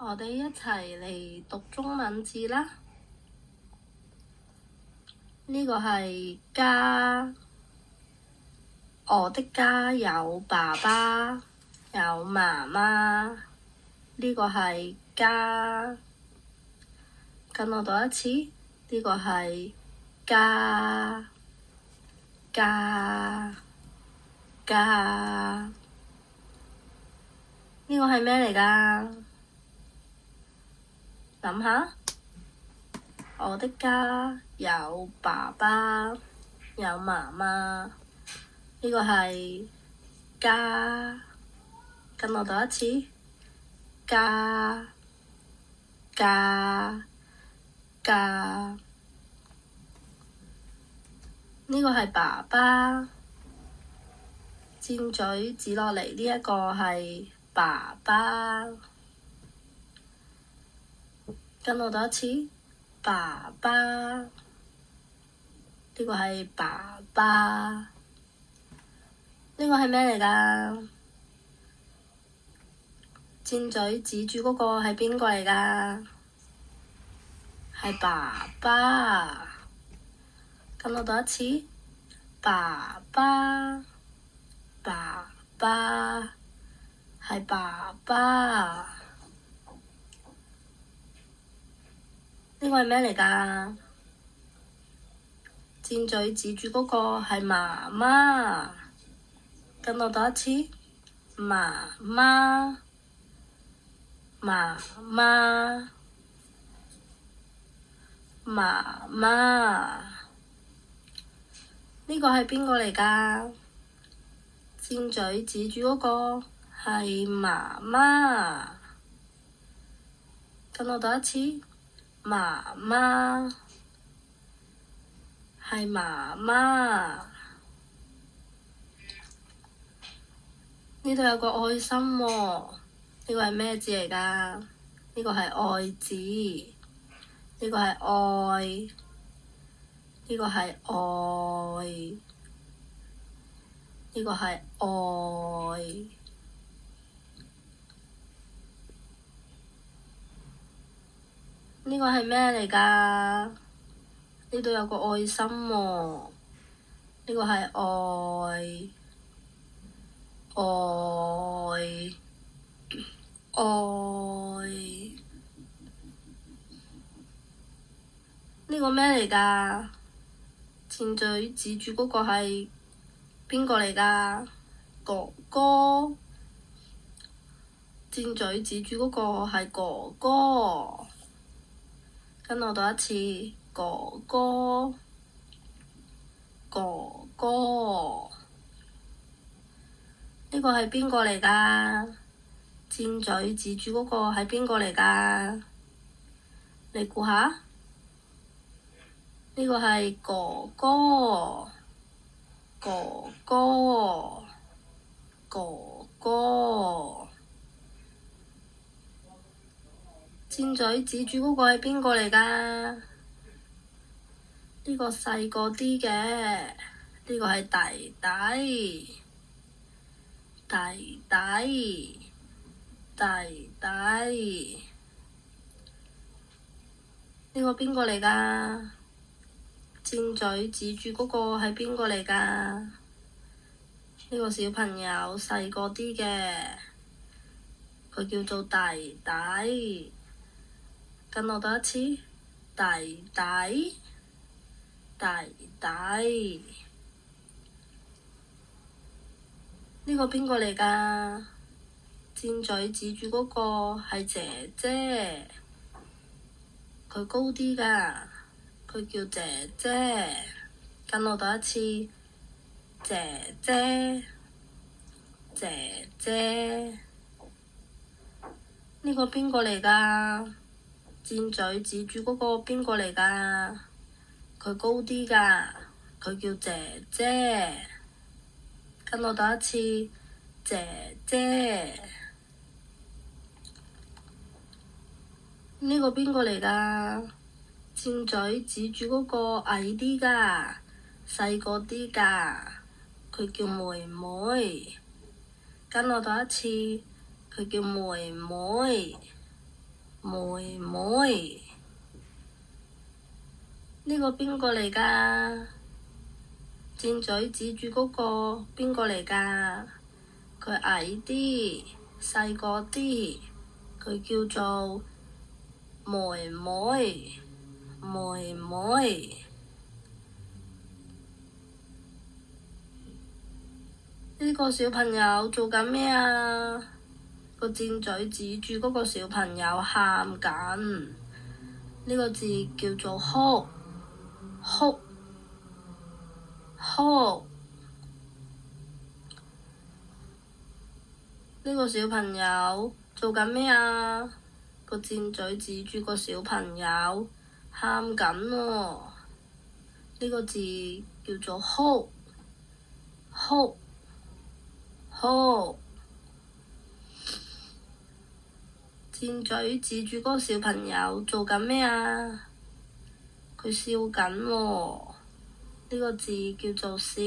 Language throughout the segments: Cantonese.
我哋一齊嚟讀中文字啦。呢個係家，我的家有爸爸，有媽媽。呢個係家，跟我讀一次。呢個係家，家，家。呢個係咩嚟㗎？諗下，我的家有爸爸，有媽媽。呢個係家，跟我讀一次。家，家，家。呢個係爸爸，尖嘴指落嚟，呢一個係爸爸。跟我讀一次，爸爸。呢個係爸爸。呢個係咩嚟㗎？尖嘴指住嗰個係邊個嚟㗎？係爸爸。跟我讀一次，爸爸，爸爸，係爸爸。呢個係咩嚟㗎？尖嘴指住嗰個係媽媽。跟我讀一次，媽媽，媽媽，媽媽。呢個係邊個嚟㗎？尖嘴指住嗰個係媽媽。跟我讀一次，媽媽，係媽媽。呢度有個愛心喎，呢個係咩字嚟㗎？呢個係愛字，呢個係愛，呢個係愛，呢個係愛。呢個係咩嚟㗎？呢度有個愛心喎，呢個係愛，愛，愛。呢個咩嚟㗎？尖嘴指住嗰個係邊個嚟㗎？哥哥。尖嘴指住嗰個係哥哥。跟我讀一次，哥哥，哥哥。呢個係邊個嚟㗎？尖嘴指住嗰個係邊個嚟㗎？你估下？呢個係哥哥，哥哥，哥哥。尖嘴指住嗰個係邊個嚟㗎？呢個細個啲嘅，呢個係弟弟，弟弟，弟弟。呢個邊個嚟㗎？尖嘴指住嗰個係邊個嚟㗎？呢個小朋友細個啲嘅，佢叫做弟弟。跟我讀一次，弟弟，弟弟。呢個邊個嚟㗎？尖嘴指住嗰個係姐姐，佢高啲㗎，佢叫姐姐。跟我讀一次，姐姐，姐姐。呢個邊個嚟㗎？尖嘴指住嗰個邊個嚟㗎？佢高啲㗎，佢叫姐姐。跟我讀一次，姐姐。呢個邊個嚟㗎？尖嘴指住嗰個矮啲㗎，細個啲㗎，佢叫妹妹。跟我讀一次，佢叫妹妹。妹妹。呢個邊個嚟㗎？箭嘴指住嗰個邊個嚟㗎？佢矮啲，細個啲，佢叫做妹妹。妹妹。呢個小朋友做緊咩啊？個箭嘴指住嗰個小朋友喊緊。呢個字叫做哭，哭，哭。呢個小朋友做緊咩啊？個箭嘴指住個小朋友喊緊喎。呢個字叫做哭，哭，哭。箭嘴指住嗰個小朋友做緊咩啊？佢笑緊喎。呢個字叫做笑。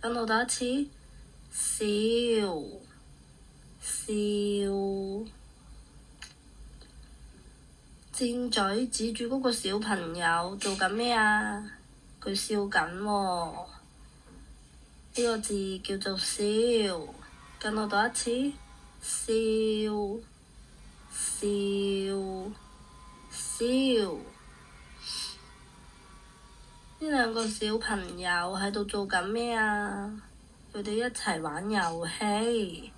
跟我讀一次，笑，笑。箭嘴指住嗰個小朋友做緊咩啊？佢笑緊喎。呢個字叫做笑。跟我讀一次，笑，笑，笑。呢兩個小朋友喺度做緊咩啊？佢哋一齊玩遊戲。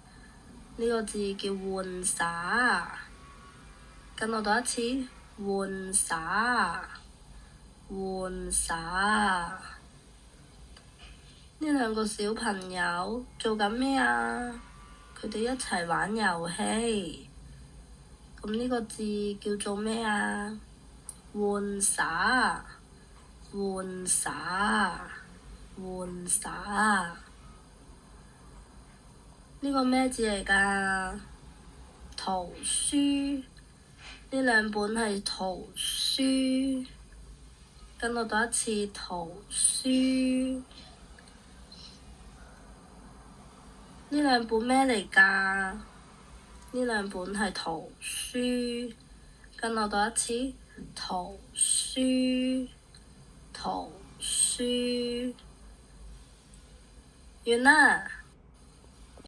呢個字叫玩耍。跟我讀一次，玩耍，玩耍。呢兩個小朋友做緊咩啊？佢哋一齊玩遊戲。咁呢個字叫做咩啊？玩耍，玩耍，玩耍。呢個咩字嚟㗎？圖書。呢兩本係圖書。跟我讀一次，圖書。呢兩本咩嚟㗎？呢兩本係圖書。跟我讀一次，圖書，圖書。完啦。